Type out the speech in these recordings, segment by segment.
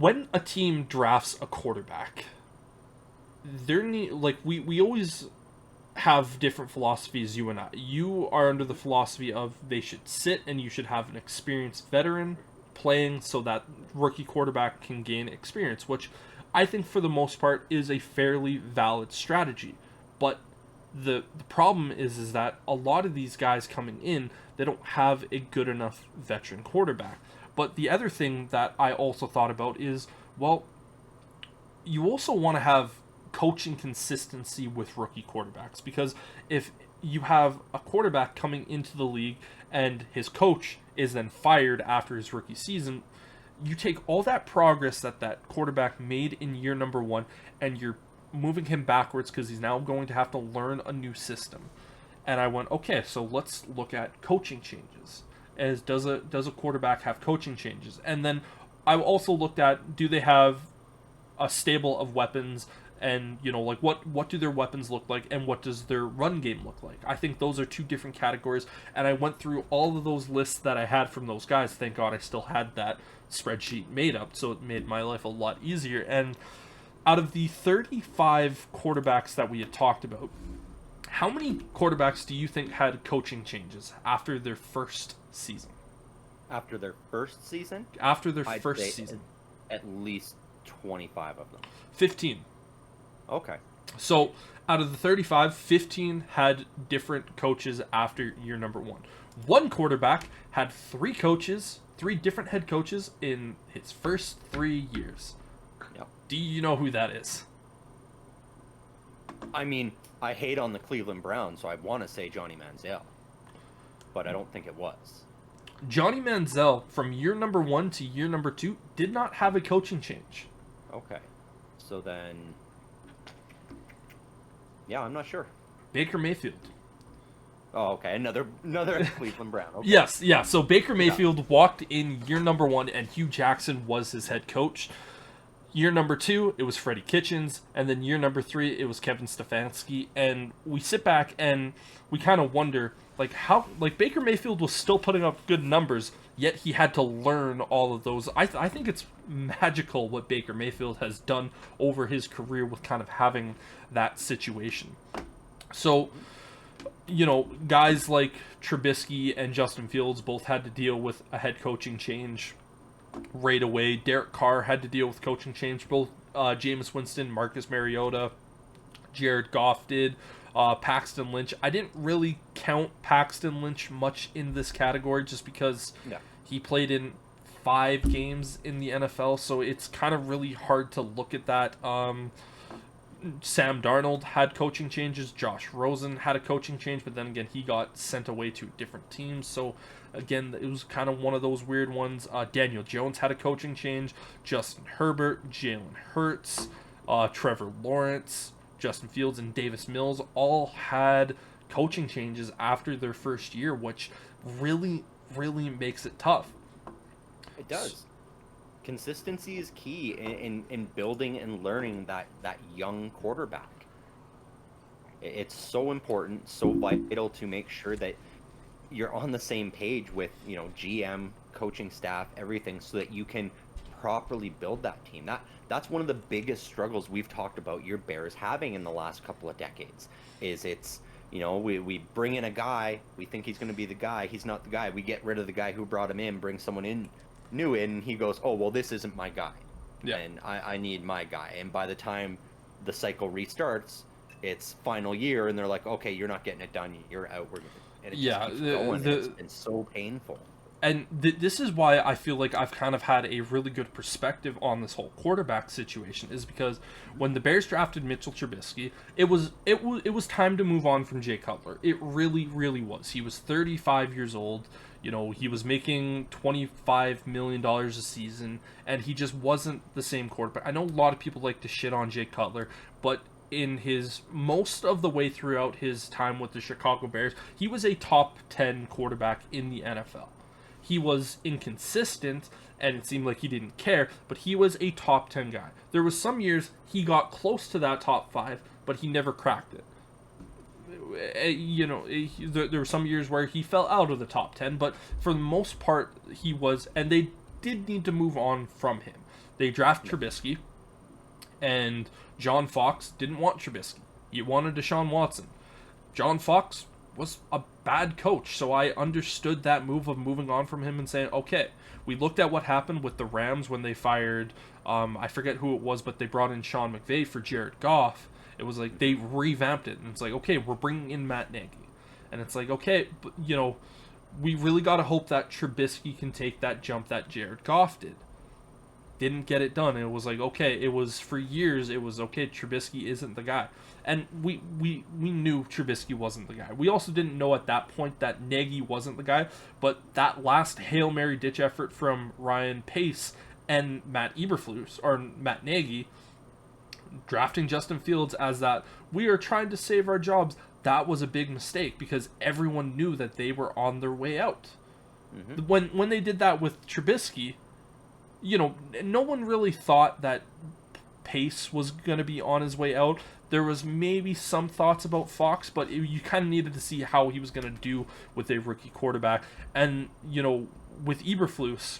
when a team drafts a quarterback, we always have different philosophies, you and I. You are under the philosophy of they should sit and you should have an experienced veteran playing so that rookie quarterback can gain experience, which I think for the most part is a fairly valid strategy. But the problem is that a lot of these guys coming in, they don't have a good enough veteran quarterback. But the other thing that I also thought about is, well, you also want to have coaching consistency with rookie quarterbacks, because if you have a quarterback coming into the league and his coach is then fired after his rookie season, you take all that progress that quarterback made in year number one and you're moving him backwards because he's now going to have to learn a new system. And I went, okay, so let's look at coaching changes. As does a quarterback have coaching changes? And then I also looked at, do they have a stable of weapons, and like what do their weapons look like, and what does their run game look like? I think those are two different categories, and I went through all of those lists that I had from those guys. Thank God I still had that spreadsheet made up, so it made my life a lot easier. And out of the 35 quarterbacks that we had talked about, how many quarterbacks do you think had coaching changes after their first season? After their first season? After their I'd first say season. At least 25 of them. 15. Okay. So out of the 35, 15 had different coaches after year number one. One quarterback had three different head coaches in his first 3 years. Yep. Do you know who that is? I mean, I hate on the Cleveland Browns, so I want to say Johnny Manziel, but I don't think it was. Johnny Manziel, from year number one to year number two, did not have a coaching change. Okay. So then, yeah, I'm not sure. Baker Mayfield. Oh, okay. Another Cleveland Brown. Okay. Yes, yeah. So Baker Mayfield walked in year number one, and Hugh Jackson was his head coach. Year number two, it was Freddie Kitchens, and then year number three, it was Kevin Stefanski. And we sit back and we kind of wonder, how Baker Mayfield was still putting up good numbers, yet he had to learn all of those. I think it's magical what Baker Mayfield has done over his career with kind of having that situation. So, guys like Trubisky and Justin Fields both had to deal with a head coaching change right away. Derek Carr had to deal with coaching change. Both Jameis Winston, Marcus Mariota, Jared Goff did. Paxton Lynch. I didn't really count Paxton Lynch much in this category just because he played in 5 games in the NFL, so it's kind of really hard to look at that. Sam Darnold had coaching changes. Josh Rosen had a coaching change, but then again, he got sent away to different teams. So again, it was kind of one of those weird ones. Daniel Jones had a coaching change. Justin Herbert, Jalen Hurts, Trevor Lawrence, Justin Fields, and Davis Mills all had coaching changes after their first year, which really, really makes it tough. It does. Consistency is key in building and learning that young quarterback. It's so important, so vital to make sure that you're on the same page with, GM, coaching staff, everything, so that you can properly build that team. That's one of the biggest struggles we've talked about your Bears having in the last couple of decades. We bring in a guy, we think he's going to be the guy, he's not the guy. We get rid of the guy who brought him in, bring someone in new in, and he goes, oh, well, this isn't my guy. Yeah. And I need my guy. And by the time the cycle restarts, it's final year, and they're like, okay, you're not getting it done, you're out. And it just keeps going. It's been so painful. And this is why I feel like I've kind of had a really good perspective on this whole quarterback situation, is because when the Bears drafted Mitchell Trubisky, it was time to move on from Jay Cutler. It really, really was. He was 35 years old. He was making $25 million a season, and he just wasn't the same quarterback. I know a lot of people like to shit on Jay Cutler, but in his most of the way throughout his time with the Chicago Bears, he was a top 10 quarterback in the NFL. He was inconsistent, and it seemed like he didn't care, but he was a top 10 guy. There was some years he got close to that top 5, but he never cracked it. There were some years where he fell out of the top 10, but for the most part, he was, and they did need to move on from him. They draft Trubisky, and John Fox didn't want Trubisky. He wanted Deshaun Watson. John Fox was a bad coach, so I understood that move of moving on from him and saying, okay, we looked at what happened with the Rams when they fired, I forget who it was, but they brought in Sean McVay for Jared Goff. It was like they revamped it, and it's like, okay, we're bringing in Matt Nagy. And it's like, okay, but, we really got to hope that Trubisky can take that jump that Jared Goff did. Didn't get it done. And it was like, okay, it was for years, it was, okay, Trubisky isn't the guy. And we knew Trubisky wasn't the guy. We also didn't know at that point that Nagy wasn't the guy, but that last Hail Mary ditch effort from Ryan Pace and Matt Eberflus, or Matt Nagy, drafting Justin Fields as that, we are trying to save our jobs, that was a big mistake because everyone knew that they were on their way out. Mm-hmm. When they did that with Trubisky, no one really thought that Pace was going to be on his way out. There was maybe some thoughts about Fox, but you kind of needed to see how he was going to do with a rookie quarterback. And, with Eberflus,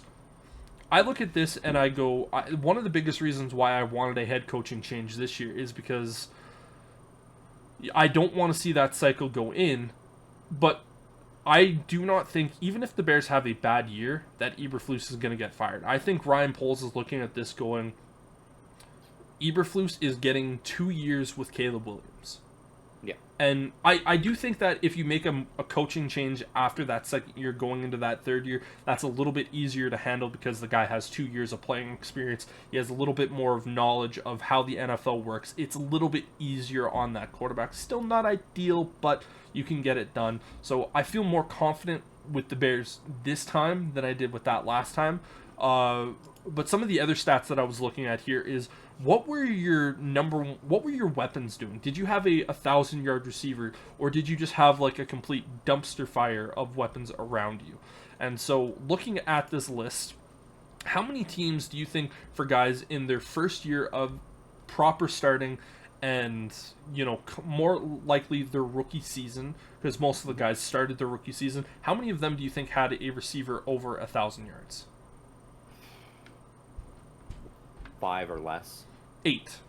I look at this and I go, one of the biggest reasons why I wanted a head coaching change this year is because I don't want to see that cycle go in, but I do not think, even if the Bears have a bad year, that Eberflus is going to get fired. I think Ryan Poles is looking at this going, Eberflus is getting 2 years with Caleb Williams. Yeah. And I do think that if you make a coaching change after that second year going into that third year, that's a little bit easier to handle because the guy has 2 years of playing experience. He has a little bit more of knowledge of how the NFL works. It's a little bit easier on that quarterback. Still not ideal, but you can get it done. So I feel more confident with the Bears this time than I did with that last time. But some of the other stats that I was looking at here is, what were your weapons doing? Did you have a 1,000-yard receiver, or did you just have like a complete dumpster fire of weapons around you? And so looking at this list, how many teams do you think, for guys in their first year of proper starting and, more likely their rookie season, because most of the guys started their rookie season, how many of them do you think had a receiver over 1,000 yards? 5 or less. 8.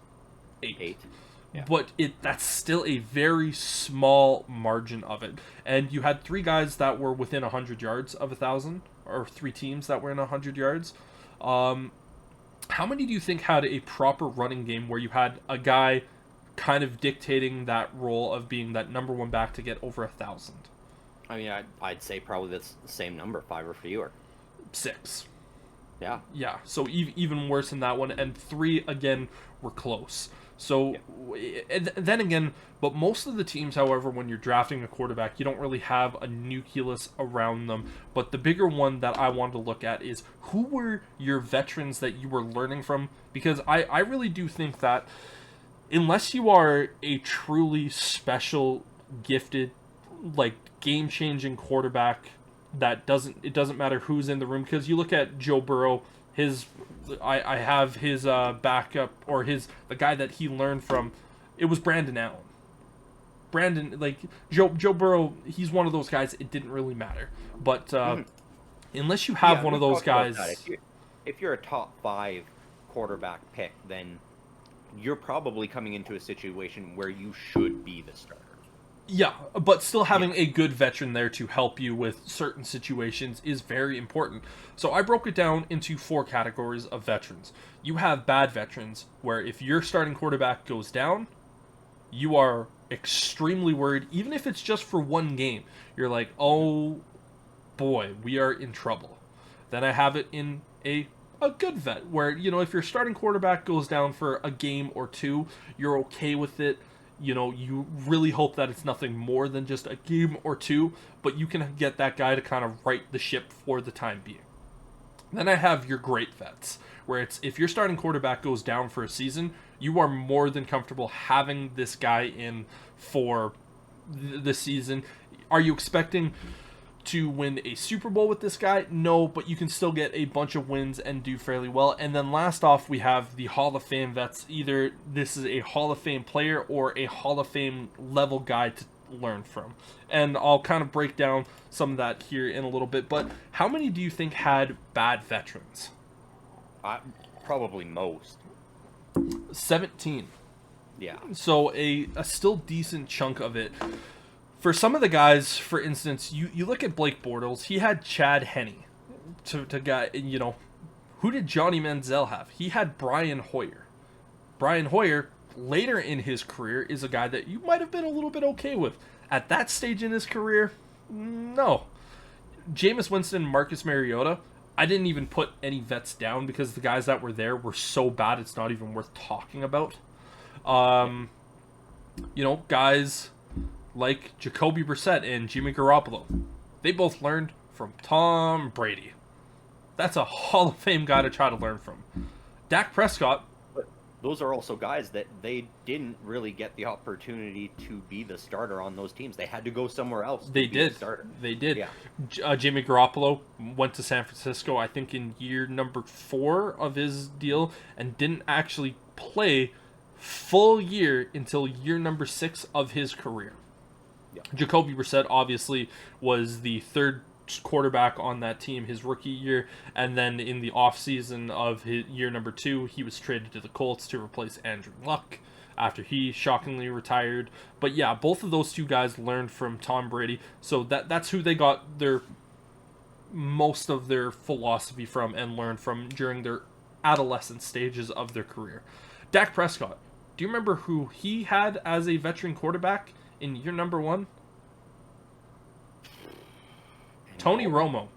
Yeah. But that's still a very small margin of it. And you had 3 guys that were within 100 yards of 1,000, or 3 teams that were in 100 yards. How many do you think had a proper running game where you had a guy kind of dictating that role of being that number 1 back to get over 1,000? I mean, I'd say probably that's the same number, 5 or fewer. 6. Yeah. So even worse than that one, and 3 again were close. So then again, but most of the teams, however, when you're drafting a quarterback, you don't really have a nucleus around them. But the bigger one that I wanted to look at is, who were your veterans that you were learning from? Because I really do think that unless you are a truly special, gifted, like game-changing quarterback, it doesn't matter who's in the room, because you look at Joe Burrow, I have his backup, or the guy that he learned from, it was Brandon Allen. Joe Burrow, he's one of those guys, it didn't really matter. But unless you have one of those guys, if you're a top 5 quarterback pick, then you're probably coming into a situation where you should be the starter. Yeah, but still having a good veteran there to help you with certain situations is very important. So I broke it down into 4 categories of veterans. You have bad veterans, where if your starting quarterback goes down, you are extremely worried, even if it's just for 1 game. You're like, oh boy, we are in trouble. Then I have it in a good vet, where, if your starting quarterback goes down for a game or 2, you're okay with it. You really hope that it's nothing more than just a game or 2, but you can get that guy to kind of right the ship for the time being. Then I have your great vets, where it's, if your starting quarterback goes down for a season, you are more than comfortable having this guy in for the season. Are you expecting to win a Super Bowl with this guy? No, but you can still get a bunch of wins and do fairly well. And then last off, we have the Hall of Fame vets. Either this is a Hall of Fame player or a Hall of Fame level guy to learn from. And I'll kind of break down some of that here in a little bit. But how many do you think had bad veterans? Probably most. 17. Yeah. So a still decent chunk of it. For some of the guys, for instance, you look at Blake Bortles, he had Chad Henne to guy, who did Johnny Manziel have? He had Brian Hoyer. Brian Hoyer, later in his career, is a guy that you might have been a little bit okay with. At that stage in his career, no. Jameis Winston, Marcus Mariota, I didn't even put any vets down because the guys that were there were so bad it's not even worth talking about. Guys like Jacoby Brissett and Jimmy Garoppolo, they both learned from Tom Brady. That's a Hall of Fame guy to try to learn from. Dak Prescott. But those are also guys that they didn't really get the opportunity to be the starter on those teams. They had to go somewhere else. They did. They did. Yeah. Jimmy Garoppolo went to San Francisco, I think, in year number 4 of his deal, and didn't actually play full year until year number 6 of his career. Yeah. Jacoby Brissett obviously was the third quarterback on that team his rookie year, and then in the offseason of his year number 2, he was traded to the Colts to replace Andrew Luck after he shockingly retired. But yeah, both of those two guys learned from Tom Brady, so that's who they got their most of their philosophy from and learned from during their adolescent stages of their career. Dak Prescott, do you remember who he had as a veteran quarterback in year number 1? Tony Romo.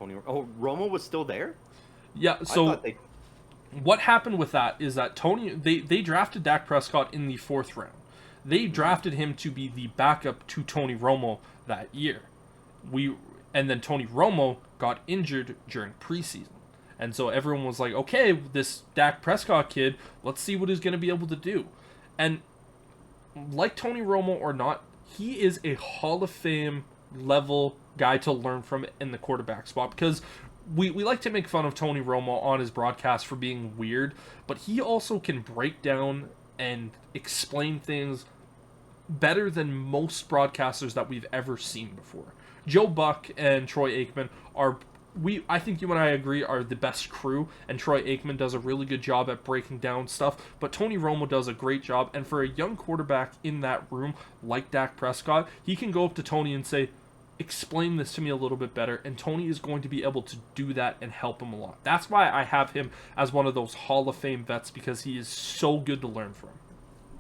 Romo was still there? Yeah, so what happened with that is that they drafted Dak Prescott in the 4th round. They drafted him to be the backup to Tony Romo that year. And then Tony Romo got injured during preseason. And so everyone was like, okay, this Dak Prescott kid, let's see what he's going to be able to do. And like Tony Romo or not, he is a Hall of Fame level guy to learn from in the quarterback spot, because we like to make fun of Tony Romo on his broadcast for being weird, but he also can break down and explain things better than most broadcasters that we've ever seen before. Joe Buck and Troy Aikman I think you and I agree, are the best crew, and Troy Aikman does a really good job at breaking down stuff, but Tony Romo does a great job, and for a young quarterback in that room, like Dak Prescott, he can go up to Tony and say, explain this to me a little bit better, and Tony is going to be able to do that and help him a lot. That's why I have him as one of those Hall of Fame vets, because he is so good to learn from.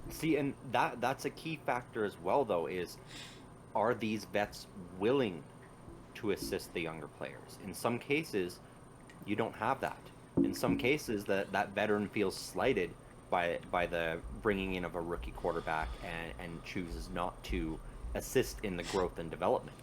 See, and that's a key factor as well, though, is are these vets willing to assist the younger players? In some cases, you don't have that. In some cases, that veteran feels slighted by the bringing in of a rookie quarterback and chooses not to assist in the growth and development.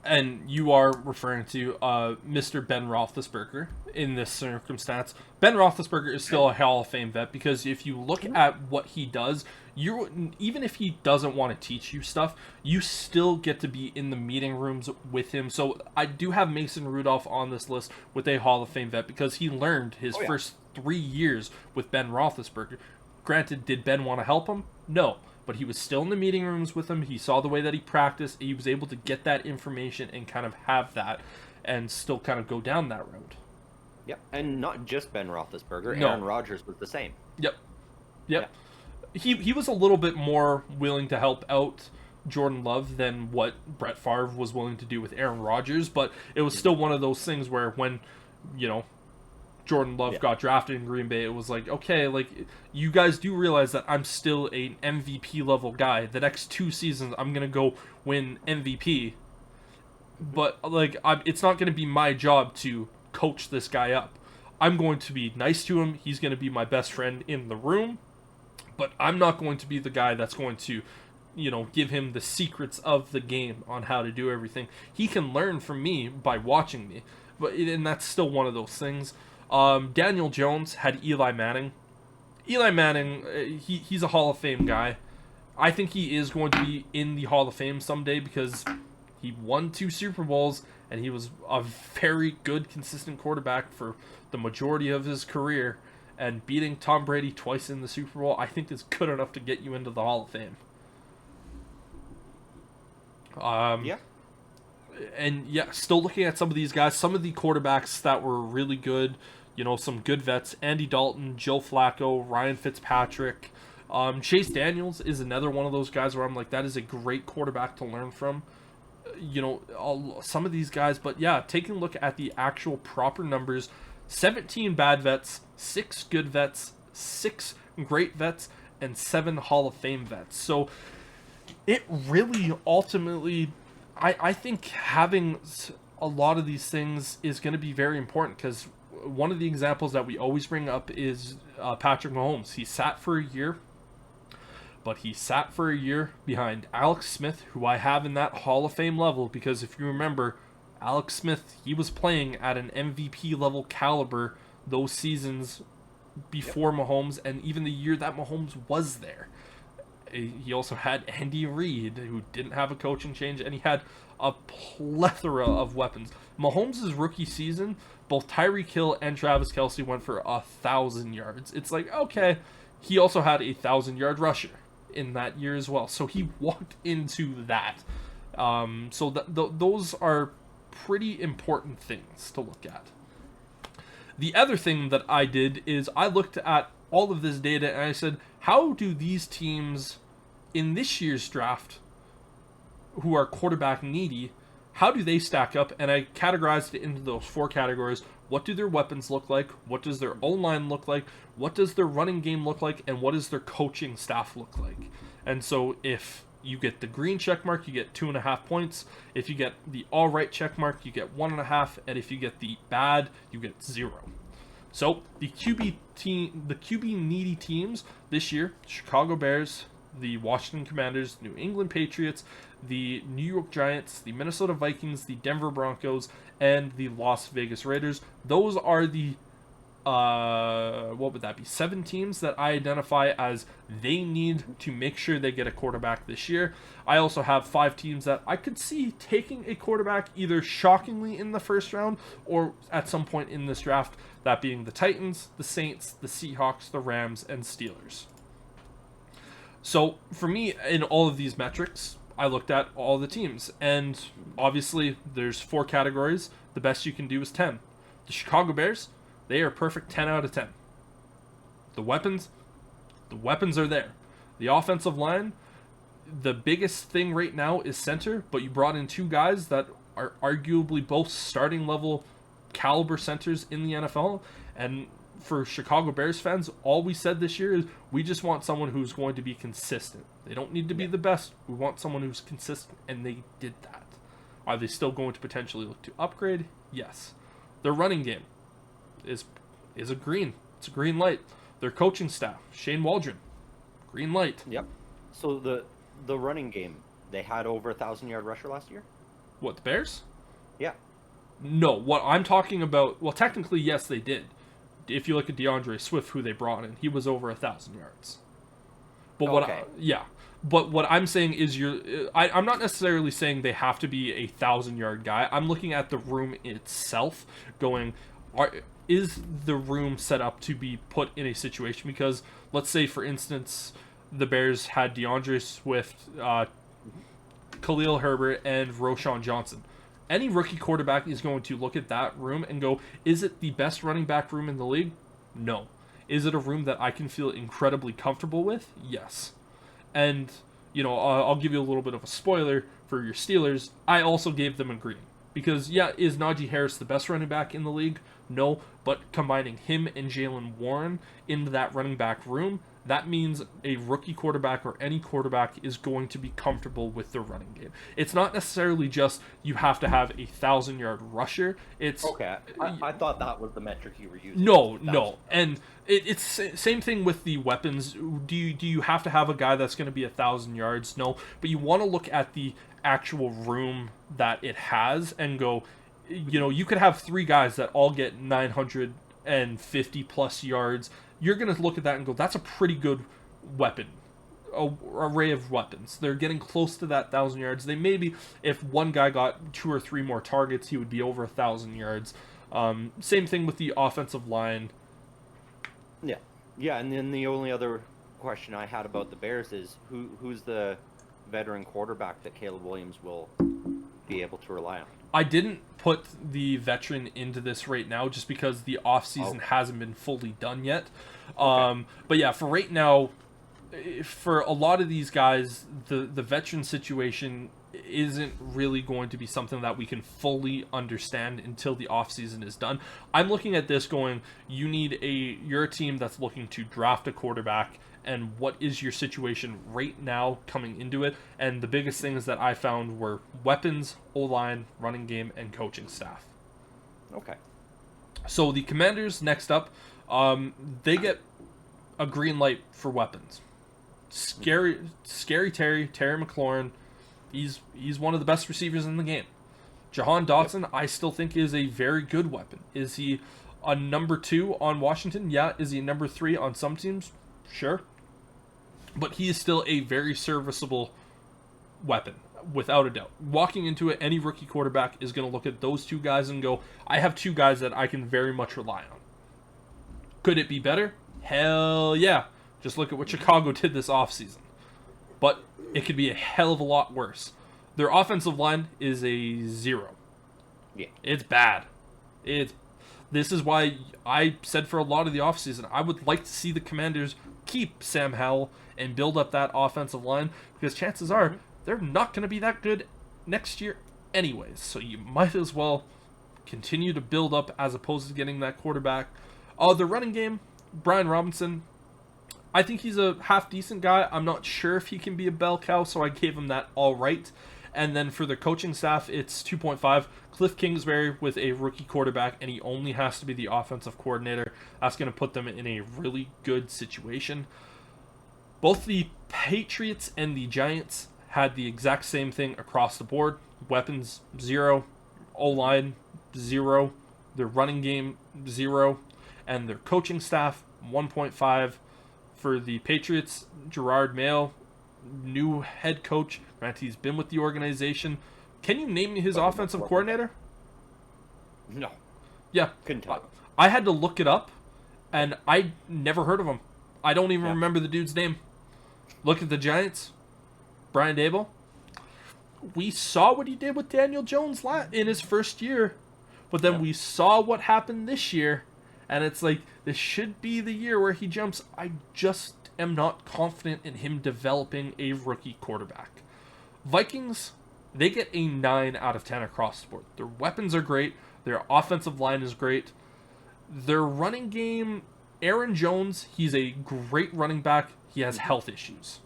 And you are referring to Mr. Ben Roethlisberger in this circumstance. Ben Roethlisberger is still a Hall of Fame vet, because if you look at what he does, even if he doesn't want to teach you stuff, you still get to be in the meeting rooms with him. So I do have Mason Rudolph on this list with a Hall of Fame vet, because he learned his first 3 years with Ben Roethlisberger. Granted, did Ben want to help him? No. But he was still in the meeting rooms with him. He saw the way that he practiced. He was able to get that information and kind of have that and still kind of go down that road. Yep. And not just Ben Roethlisberger. No. Aaron Rodgers was the same. Yep. Yeah. He was a little bit more willing to help out Jordan Love than what Brett Favre was willing to do with Aaron Rodgers. But it was still one of those things where when, Jordan Love got drafted in Green Bay, it was like, okay, like, you guys do realize that I'm still an MVP level guy. The next 2 seasons, I'm going to go win MVP. But, like, it's not going to be my job to coach this guy up. I'm going to be nice to him. He's going to be my best friend in the room. But I'm not going to be the guy that's going to, give him the secrets of the game on how to do everything. He can learn from me by watching me. And that's still one of those things. Daniel Jones had Eli Manning. Eli Manning, he's a Hall of Fame guy. I think he is going to be in the Hall of Fame someday, because he won 2 Super Bowls, and he was a very good, consistent quarterback for the majority of his career. And beating Tom Brady twice in the Super Bowl, I think is good enough to get you into the Hall of Fame. And still looking at some of these guys, some of the quarterbacks that were really good, some good vets. Andy Dalton, Joe Flacco, Ryan Fitzpatrick. Chase Daniels is another one of those guys where I'm like, that is a great quarterback to learn from. Some of these guys, but yeah, taking a look at the actual proper numbers, 17 bad vets, 6 good vets, 6 great vets, and 7 Hall of Fame vets. So it really ultimately, I think having a lot of these things is going to be very important, because one of the examples that we always bring up is Patrick Mahomes. He sat for a year, but he sat for a year behind Alex Smith, who I have in that Hall of Fame level, because if you remember, Alex Smith, he was playing at an MVP level caliber those seasons before Mahomes, and even the year that Mahomes was there. He also had Andy Reid, who didn't have a coaching change, and he had a plethora of weapons. Mahomes' rookie season, both Tyreek Hill and Travis Kelce went for 1,000 yards. It's like, okay, he also had a 1,000-yard rusher in that year as well. So he walked into that. Those are pretty important things to look at. The other thing that I did is I looked at all of this data and I said, how do these teams in this year's draft who are quarterback needy, how do they stack up? And I categorized it into those 4 categories. What do their weapons look like? What does their O-line look like? What does their running game look like? And what does their coaching staff look like? And so if you get the green check mark, you get 2.5 points. If you get the all right check mark, you get 1.5. And if you get the bad, you get 0. So the QB needy teams this year: Chicago Bears, the Washington Commanders, New England Patriots, the New York Giants, the Minnesota Vikings, the Denver Broncos, and the Las Vegas Raiders. Those are the 7 teams that I identify as they need to make sure they get a quarterback this year. I also have 5 teams that I could see taking a quarterback either shockingly in the first round or at some point in this draft, that being the Titans, the Saints, the Seahawks, the Rams, and Steelers. So for me, in all of these metrics, I looked at all the teams, and obviously there's 4 categories. The best you can do is 10. The Chicago Bears, they are perfect 10 out of 10. The weapons are there. The offensive line, the biggest thing right now is center, but you brought in 2 guys that are arguably both starting level caliber centers in the NFL. And for Chicago Bears fans, all we said this year is we just want someone who's going to be consistent. They don't need to be the best. We want someone who's consistent, and they did that. Are they still going to potentially look to upgrade? Yes. Their running game is a green. It's a green light. Their coaching staff, Shane Waldron, green light. Yep. So the running game, they had over 1,000-yard rusher last year? What, the Bears? Yeah. No, what I'm talking about, well, technically, yes, they did. If you look at DeAndre Swift, who they brought in, he was over 1,000 yards. But But what I'm saying is I'm not necessarily saying they have to be a 1,000-yard guy. I'm looking at the room itself going, is the room set up to be put in a situation? Because let's say, for instance, the Bears had DeAndre Swift, Khalil Herbert, and Roschon Johnson. Any rookie quarterback is going to look at that room and go, is it the best running back room in the league? No. Is it a room that I can feel incredibly comfortable with? Yes. And, I'll give you a little bit of a spoiler for your Steelers. I also gave them a green. Because, is Najee Harris the best running back in the league? No. But combining him and Jaylen Warren into that running back room, that means a rookie quarterback or any quarterback is going to be comfortable with their running game. It's not necessarily just you have to have a 1,000-yard rusher. It's okay. I thought that was the metric you were using. No, and it's same thing with the weapons. Do you have to have a guy that's going to be 1,000 yards? No, but you want to look at the actual room that it has and go, you could have 3 guys that all get 950 plus yards. You're going to look at that and go, that's a pretty good weapon, array of weapons. They're getting close to that 1,000 yards. They maybe, if one guy got 2 or 3 more targets, he would be over 1,000 yards. Same thing with the offensive line. Yeah, and then the only other question I had about the Bears is who's the veteran quarterback that Caleb Williams will be able to rely on? I didn't put the veteran into this right now just because the offseason hasn't been fully done yet. Okay. But yeah, for right now, for a lot of these guys, the veteran situation isn't really going to be something that we can fully understand until the offseason is done. I'm looking at this going, you're a team that's looking to draft a quarterback, and what is your situation right now coming into it? And the biggest things that I found were weapons, O-line, running game, and coaching staff. Okay. So the Commanders next up, they get a green light for weapons. Scary Terry McLaurin, he's one of the best receivers in the game. Jahan Dotson, I still think is a very good weapon. Is he a number 2 on Washington? Yeah. Is he a number 3 on some teams? Sure. But he is still a very serviceable weapon, without a doubt. Walking into it, any rookie quarterback is going to look at those 2 guys and go, I have 2 guys that I can very much rely on. Could it be better? Hell yeah. Just look at what Chicago did this offseason. But it could be a hell of a lot worse. Their offensive line is a 0. Yeah. It's bad. This is why I said for a lot of the offseason, I would like to see the Commanders keep Sam Howell and build up that offensive line, because chances are they're not going to be that good next year anyways. So you might as well continue to build up as opposed to getting that quarterback. The running game, Brian Robinson, I think he's a half-decent guy. I'm not sure if he can be a bell cow, so I gave him that all right. And then for the coaching staff, it's 2.5. Cliff Kingsbury with a rookie quarterback, and he only has to be the offensive coordinator. That's going to put them in a really good situation. Both the Patriots and the Giants had the exact same thing across the board. Weapons, 0. O-line, 0. Their running game, 0. And their coaching staff, 1.5. For the Patriots, Gerard Mayo, new head coach. Granted, he's been with the organization. Can you name me his offensive coordinator? No. Yeah. Couldn't tell. I had to look it up, and I never heard of him. I don't even remember the dude's name. Look at the Giants. Brian Daboll. We saw what he did with Daniel Jones in his first year, but then we saw what happened this year, and it's like, this should be the year where he jumps. I just am not confident in him developing a rookie quarterback. Vikings, they get a 9 out of 10 across the board. Their weapons are great. Their offensive line is great. Their running game, Aaron Jones, he's a great running back. He has health issues.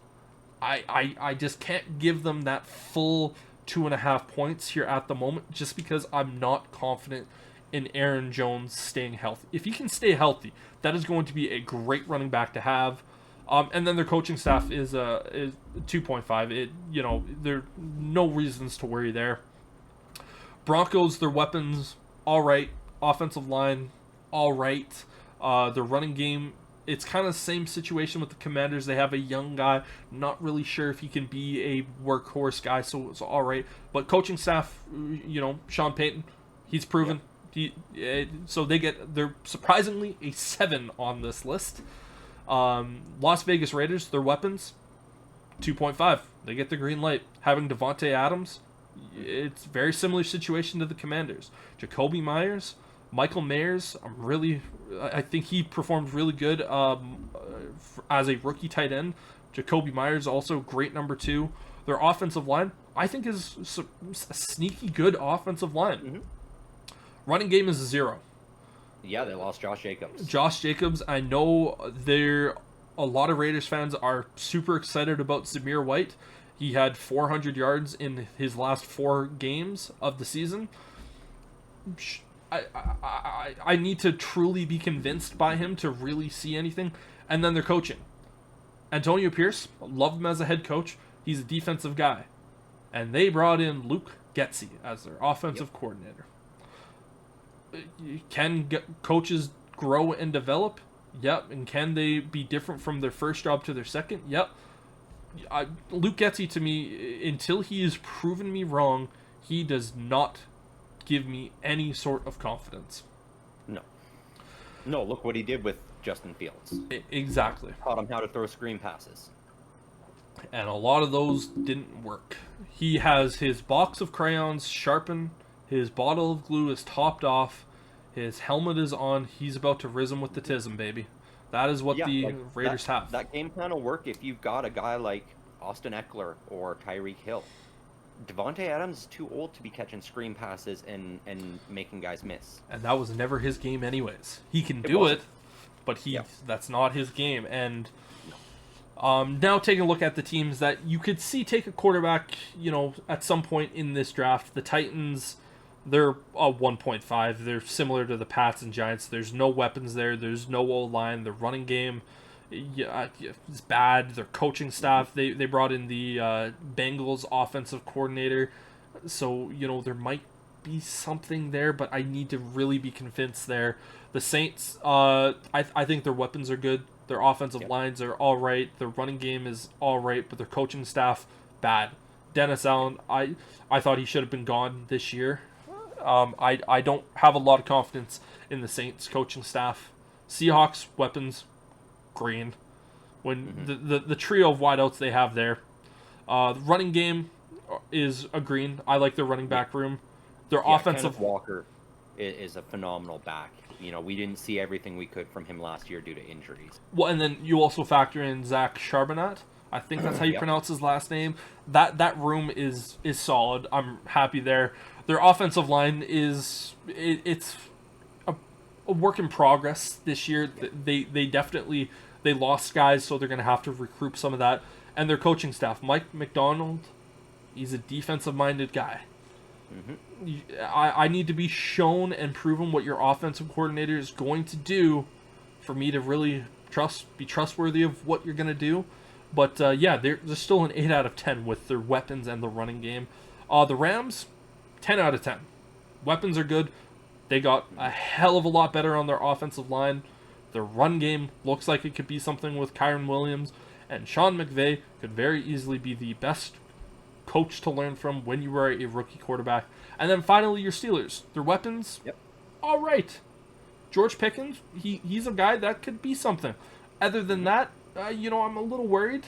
I just can't give them that full 2.5 points here at the moment, just because I'm not confident in Aaron Jones staying healthy. If he can stay healthy, that is going to be a great running back to have. And then their coaching staff is 2.5. There are no reasons to worry there. Broncos, their weapons, all right. Offensive line, all right. Their running game, it's kind of the same situation with the Commanders. They have a young guy, not really sure if he can be a workhorse guy, so it's all right. But coaching staff, Sean Payton, he's proven. So they're surprisingly a 7 on this list. Las Vegas Raiders, their weapons, 2.5. They get the green light. Having Devontae Adams, it's a very similar situation to the Commanders. Jacoby Myers, Michael Mayers, I think he performed really good as a rookie tight end. Jacoby Myers, also great number 2. Their offensive line, I think, is a sneaky good offensive line. Mm-hmm. Running game is a 0. Yeah, they lost Josh Jacobs. Josh Jacobs, I know a lot of Raiders fans are super excited about Zamir White. He had 400 yards in his last 4 games of the season. I need to truly be convinced by him to really see anything. And then their coaching. Antonio Pierce, love him as a head coach. He's a defensive guy. And they brought in Luke Getsy as their offensive coordinator. Can coaches grow and develop? Yep. And can they be different from their first job to their second? Yep. Luke Getsy, to me, until he has proven me wrong, he does not give me any sort of confidence. No, look what he did with Justin Fields. Exactly. Taught him how to throw screen passes. And a lot of those didn't work. He has his box of crayons sharpen. His bottle of glue is topped off. His helmet is on. He's about to rizm with the tism, baby. That is what Yeah, the like Raiders have. that game plan will work if you've got a guy like Austin Eckler or Tyreek Hill. Devontae Adams is too old to be catching screen passes and making guys miss. And that was never his game anyways. He can It do wasn't. it, but Yeah. that's not his game. And now taking a look at the teams that you could see take a quarterback, at some point in this draft. The Titans, they're a 1.5. They're similar to the Pats and Giants. There's no weapons there. There's no O-line. The running game, it's bad. Their coaching staff, they brought in the Bengals offensive coordinator. So, there might be something there, but I need to really be convinced there. The Saints, I think their weapons are good. Their offensive lines are all right. Their running game is all right, but their coaching staff, bad. Dennis Allen, I thought he should have been gone this year. I don't have a lot of confidence in the Saints coaching staff. Seahawks, weapons, green. When the trio of wideouts they have there. The running game is a green. I like their running back room. Their offensive... Kenneth Walker is a phenomenal back. We didn't see everything we could from him last year due to injuries. Well, and then you also factor in Zach Charbonnet. I think that's how you pronounce his last name. That room is solid. I'm happy there. Their offensive line it's a work in progress this year. They definitely lost guys, so they're going to have to recruit some of that. And their coaching staff, Mike McDonald, he's a defensive-minded guy. I need to be shown and proven what your offensive coordinator is going to do for me to really be trustworthy of what you're going to do. But they're still an 8 out of 10 with their weapons and the running game. The Rams, 10 out of 10. Weapons are good. They got a hell of a lot better on their offensive line. Their run game looks like it could be something with Kyron Williams. And Sean McVay could very easily be the best coach to learn from when you are a rookie quarterback. And then finally, your Steelers. Their weapons, all right. George Pickens, he's a guy that could be something. Other than that, I'm a little worried.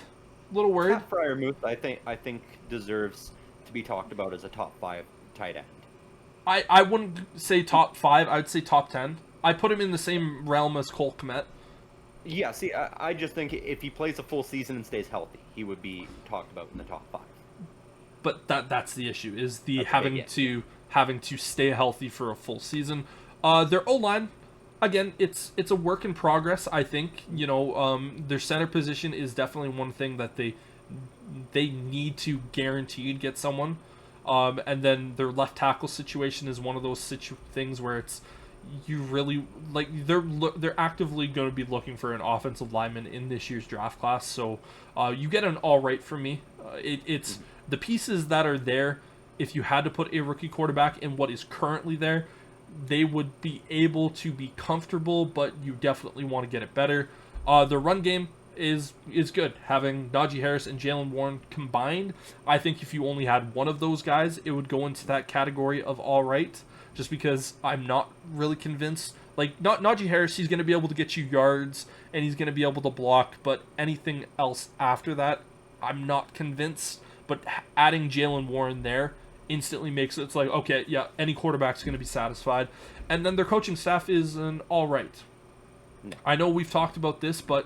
Pat Freiermuth, I think deserves to be talked about as a top 5 tight end. I wouldn't say top 5. I would say top 10. I put him in the same realm as Cole Kmet. Yeah, see, I just think if he plays a full season and stays healthy, he would be talked about in the top 5. But that's the issue, is having to stay healthy for a full season. Their O-line, again, it's a work in progress, I think. Their center position is definitely one thing that they need to guaranteed get someone. And then their left tackle situation is one of those things where it's you really they're actively going to be looking for an offensive lineman in this year's draft class. So you get an all right from me. It's the pieces that are there. If you had to put a rookie quarterback in what is currently there, they would be able to be comfortable, but you definitely want to get it better. The run game is good. Having Najee Harris and Jalen Warren combined, I think if you only had one of those guys, it would go into that category of all right, just because I'm not really convinced. Najee Harris, he's going to be able to get you yards, and he's going to be able to block, but anything else after that, I'm not convinced. But adding Jalen Warren there instantly makes it's like, okay, yeah, any quarterback's going to be satisfied. And then their coaching staff is an all right. No. I know we've talked about this, but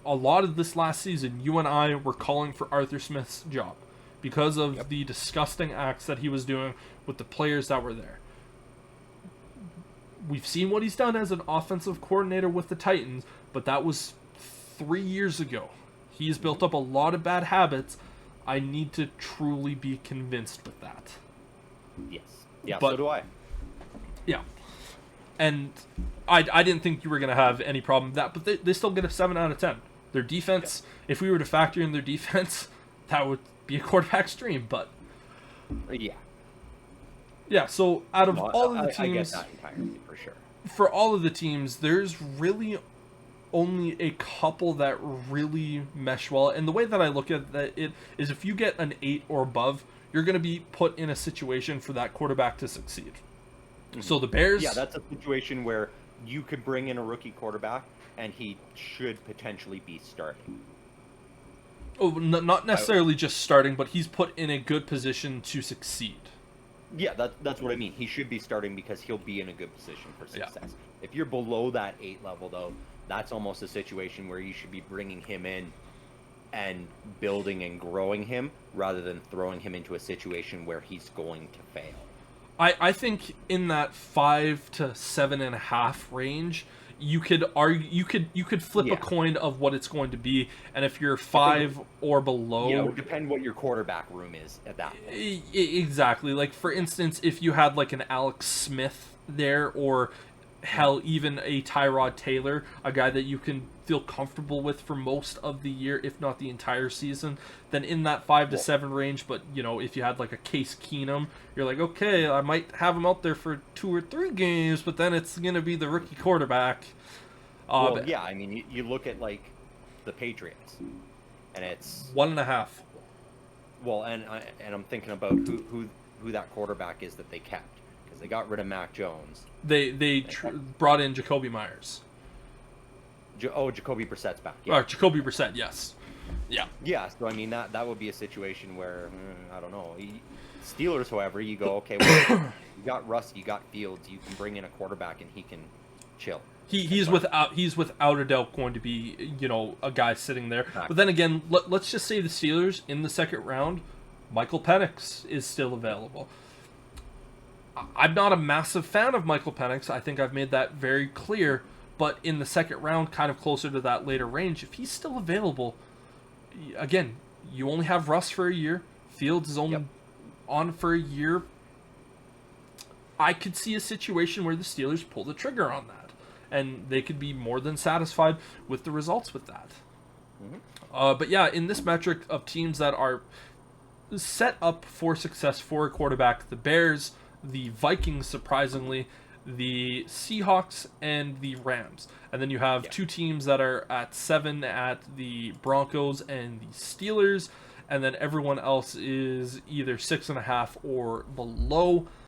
a lot of this last season, you and I were calling for Arthur Smith's job because of the disgusting acts that he was doing with the players that were there. We've seen what he's done as an offensive coordinator with the Titans, but that was 3 years ago. He's built up a lot of bad habits. I need to truly be convinced with that. Yes. Yeah, but, so do I. Yeah. And I didn't think you were going to have any problem with that, but they still get a 7 out of 10. Their defense, if we were to factor in their defense, that would be a quarterback's dream, but... Yeah. Yeah, so out of all of the teams... I get that entirely, for sure. For all of the teams, there's really only a couple that really mesh well. And the way that I look at that is if you get an 8 or above, you're going to be put in a situation for that quarterback to succeed. Mm-hmm. So the Bears... Yeah, that's a situation where you could bring in a rookie quarterback and he should potentially be starting. Oh, not necessarily just starting, but he's put in a good position to succeed. Yeah, that's what I mean. He should be starting because he'll be in a good position for Yeah. success. If you're below that 8 level, though, that's almost a situation where you should be bringing him in and building and growing him rather than throwing him into a situation where he's going to fail. I think in that 5 to 7.5 range, you could argue you could flip a Yeah. coin of what it's going to be, and if you're I think, 5 or yeah, it below, would depend what your quarterback room is at that point. exactly. Like for instance, if you had like an Alex Smith there, or hell, even a Tyrod Taylor, a guy that you can feel comfortable with for most of the year, if not the entire season, then in that 5 to 7 range. But if you had like a Case Keenum, you're like, okay, I might have him out there for 2 or 3 games, but then it's gonna be the rookie quarterback. Well, But yeah, I mean, you look at like the Patriots, and it's 1.5. well, and I'm thinking about who that quarterback is that they kept because they got rid of Mac Jones. They brought in Jacoby Myers. Jacoby Brissett's back. Yeah, Jacoby Brissett, yes. Yeah. yeah. So I mean that would be a situation where I don't know. Steelers, however, you go okay. Well, you got Russ, you got Fields. You can bring in a quarterback and he can chill. He's without a doubt going to be a guy sitting there. Exactly. But then again, let's just say the Steelers in the second round, Michael Penix is still available. I'm not a massive fan of Michael Penix. I think I've made that very clear. But in the second round, kind of closer to that later range, if he's still available, again, you only have Russ for a year. Fields is only on for a year. I could see a situation where the Steelers pull the trigger on that, and they could be more than satisfied with the results with that. Mm-hmm. But yeah, in this metric of teams that are set up for success for a quarterback, the Bears, the Vikings, surprisingly, the Seahawks, and the Rams. And then you have two teams that are at 7 at the Broncos and the Steelers, and then everyone else is either 6.5 or below.